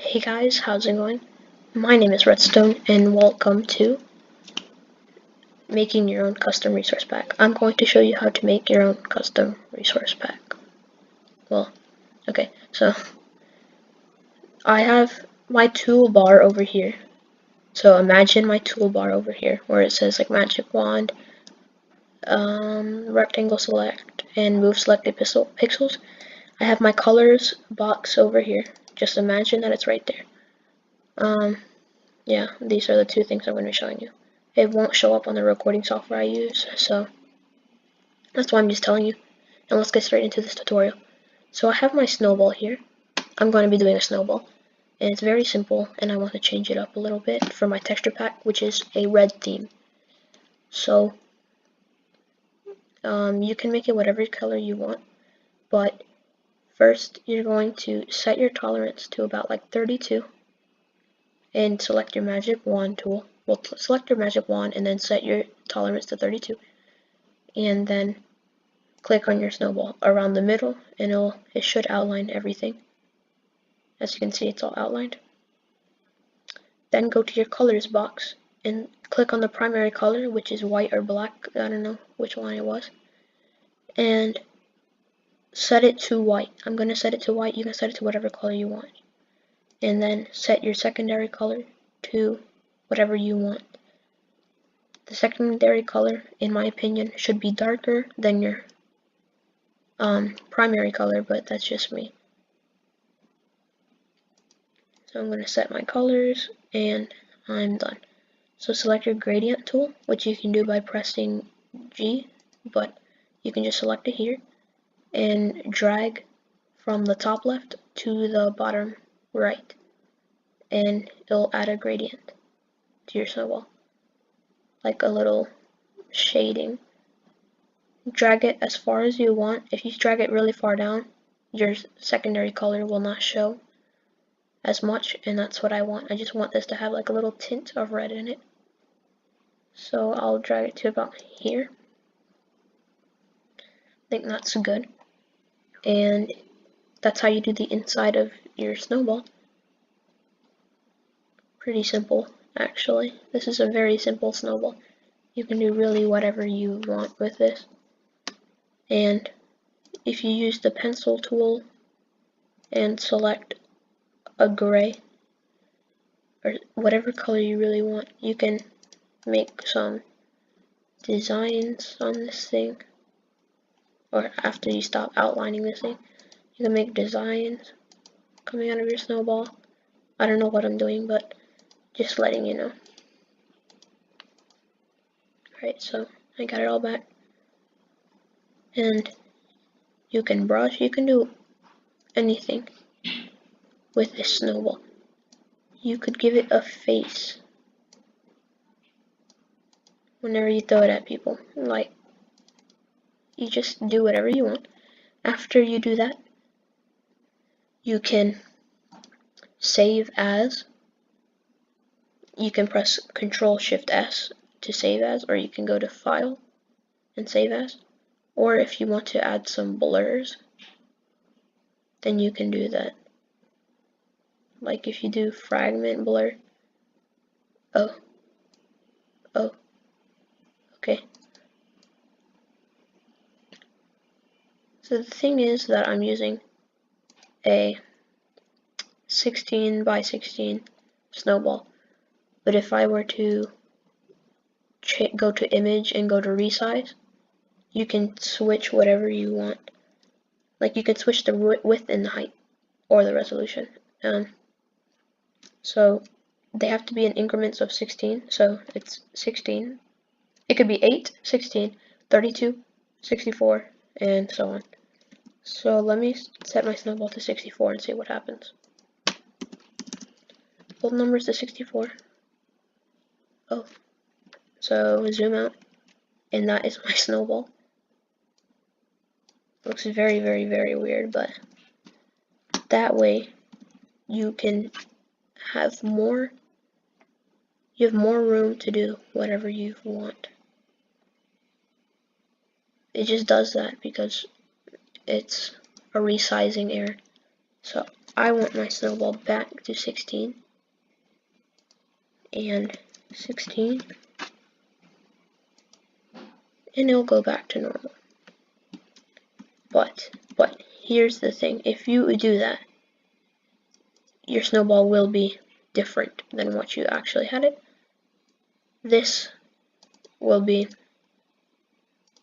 Hey guys, how's it going? My name is Redstone and welcome to making your own custom resource pack. I'm going to show you how to make your own custom resource pack. Well, okay, so I have my toolbar over here. So imagine my toolbar over here where it says like magic wand, rectangle select, and move selected pixels. I have my colors box over here. Just imagine that it's right there. Yeah, these are the two things I'm going to be showing you. It won't show up on the recording software I use, so that's why I'm just telling you. And let's get straight into this tutorial. So I have my snowball here. I'm going to be doing a snowball. And it's very simple, and I want to change it up a little bit for my texture pack, which is a red theme. So, you can make it whatever color you want, but first you're going to set your tolerance to about like 32, and select your magic wand tool. Well, select your magic wand and then set your tolerance to 32, and then click on your snowball around the middle, and it should outline everything. As you can see, it's all outlined. Then go to your colors box and click on the primary color, which is white or black. I don't know which one it was, and set it to white. I'm going to set it to white. You can set it to whatever color you want, and then set your secondary color to whatever you want. The secondary color, in my opinion, should be darker than your primary color, but that's just me. So I'm going to set my colors and I'm done. So select your gradient tool, which you can do by pressing G, but you can just select it here and drag from the top left to the bottom right, and it'll add a gradient to your snowball, like a little shading. Drag it as far as you want. If you drag it really far down, your secondary color will not show as much, and that's what I want. I just want this to have like a little tint of red in it. So I'll drag it to about here. I think that's good. And that's how you do the inside of your snowball. Pretty simple, actually. This is a very simple snowball. You can do really whatever you want with this. And if you use the pencil tool and select a gray, or whatever color you really want, you can make some designs on this thing. Or after you stop outlining this thing, you can make designs coming out of your snowball. I don't know what I'm doing, but just letting you know. Alright, so I got it all back. And you can brush, you can do anything with this snowball. You could give it a face whenever you throw it at people. Like, you just do whatever you want. After you do that, you can save as. You can press Ctrl-Shift-S to save as, or you can go to File and Save As. Or if you want to add some blurs, then you can do that. Like if you do fragment blur. Oh, okay. So the thing is that I'm using a 16 by 16 snowball. But if I were to go to image and go to resize, you can switch whatever you want. Like you can switch the width and the height, or the resolution. So they have to be in increments of 16. So it's 16. It could be 8, 16, 32, 64, and so on. So let me set my snowball to 64 and see what happens. Both numbers to 64. Oh, so zoom out, and that is my snowball. Looks very, very, very weird, but that way you can have more. You have more room to do whatever you want. It just does that because it's a resizing error. So I want my snowball back to 16 and 16, and it'll go back to normal. But here's the thing, if you do that, your snowball will be different than what you actually had it. This will be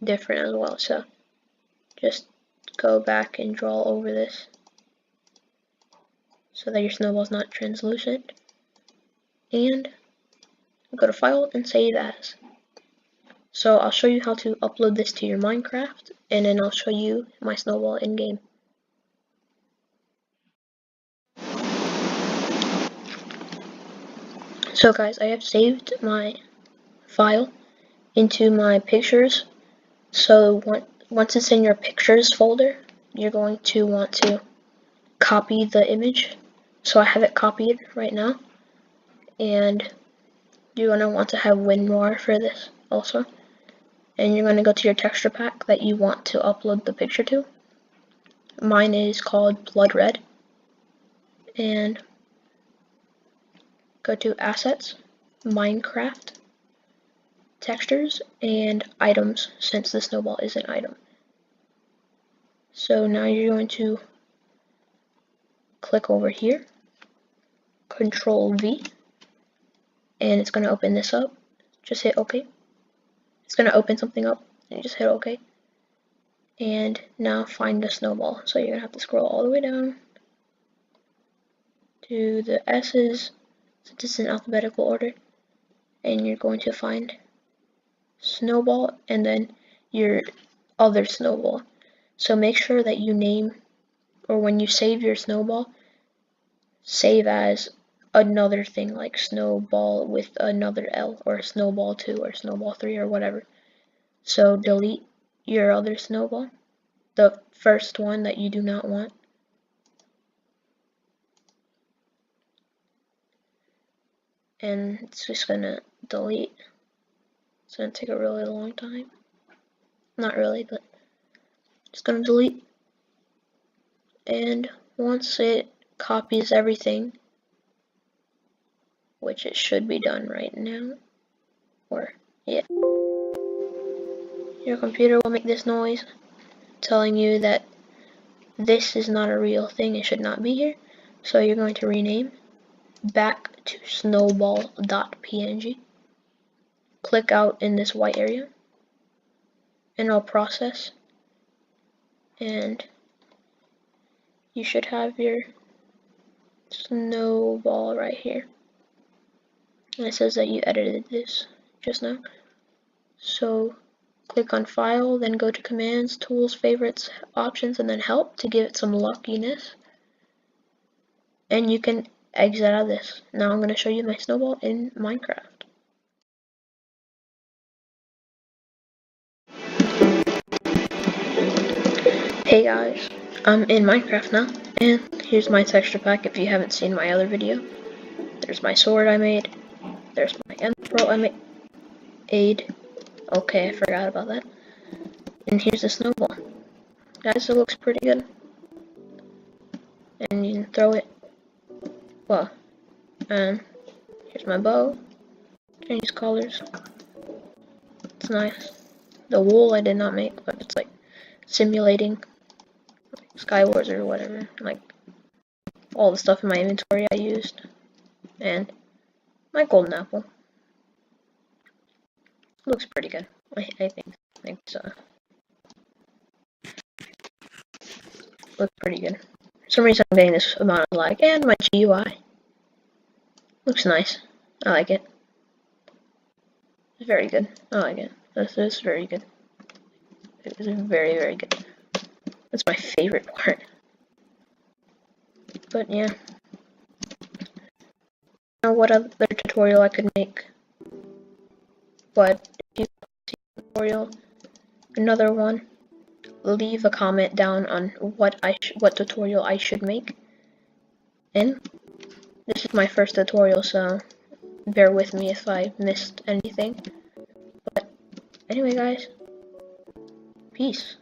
different as well, so just go back and draw over this so that your snowball's not translucent, and go to File and Save As. So I'll show you how to upload this to your Minecraft, and then I'll show you my snowball in game. So guys, I have saved my file into my pictures. So once it's in your pictures folder, you're going to want to copy the image. So I have it copied right now, and you're going to want to have WinRAR for this also. And you're going to go to your texture pack that you want to upload the picture to. Mine is called Blood Red. And go to Assets, Minecraft, Textures, and Items, since the snowball is an item. So now you're going to click over here, Control V, and it's going to open this up. Just hit OK. It's going to open something up, and you just hit OK. And now find the snowball. So you're going to have to scroll all the way down to the S's, since it's in alphabetical order, and you're going to find snowball and then your other snowball. So make sure that you name, or when you save your snowball, save as another thing like snowball with another L, or snowball 2 or snowball 3 or whatever. So delete your other snowball, the first one that you do not want. And it's just gonna delete. It's gonna take a really long time. Not really, but it's gonna delete. And once it copies everything, which it should be done right now, or yeah, your computer will make this noise telling you that this is not a real thing, it should not be here. So you're going to rename back to snowball.png. Click out in this white area, and I'll process, and you should have your snowball right here. And it says that you edited this just now. So click on File, then go to Commands, Tools, Favorites, Options, and then Help to give it some luckiness. And you can exit out of this. Now I'm going to show you my snowball in Minecraft. Hey guys, I'm in Minecraft now, and here's my texture pack if you haven't seen my other video. There's my sword I made, there's my end pearl I made, okay, I forgot about that, and here's the snowball. Guys, it looks pretty good, and you can throw it, well, and here's my bow, change colors, it's nice. The wool I did not make, but it's like simulating Skywars or whatever, like all the stuff in my inventory I used, and my golden apple. Looks pretty good, I think so. Looks pretty good. For some reason I'm getting this amount of lag, and my GUI. Looks nice, I like it. It's very good, I like it. This is very good. It is very, very good. That's my favorite part. But yeah. Now what other tutorial I could make? But if you see a tutorial, another one, leave a comment down on what tutorial I should make. And this is my first tutorial, so bear with me if I missed anything. But anyway guys, peace.